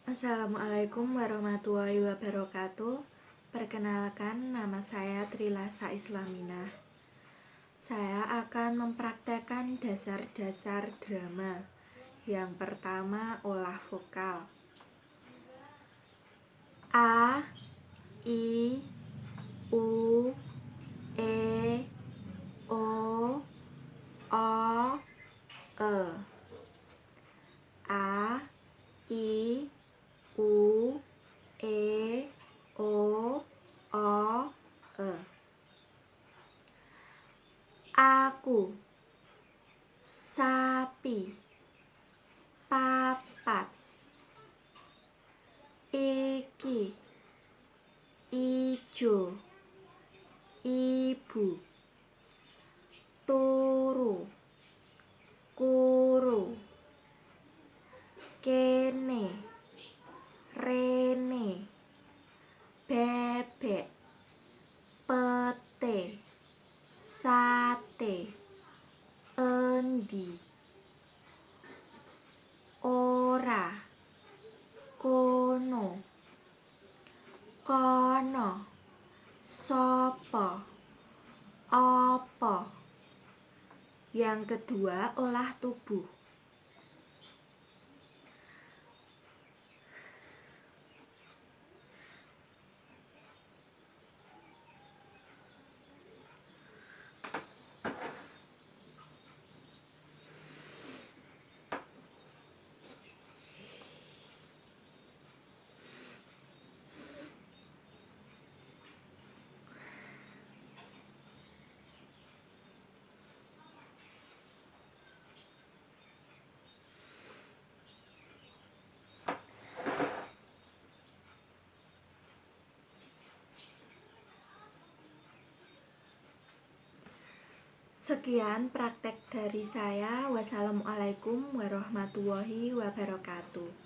Assalamualaikum warahmatullahi wabarakatuh. Perkenalkan, nama saya Trilasa Islaminah. Saya akan mempraktekkan dasar-dasar drama. Yang pertama, olah vokal. A, I, U, E, O, O, E. A, I, U, E, O, O, E. Aku, sapi, papat. Iki, ijo, ibu. Turu, kuru. Kene, rene. Bebek, pete. Sate, endi. Ora, kono. Kono, sopo, opo. Yang kedua, olah tubuh. Sekian praktek dari saya. Wassalamualaikum warahmatullahi wabarakatuh.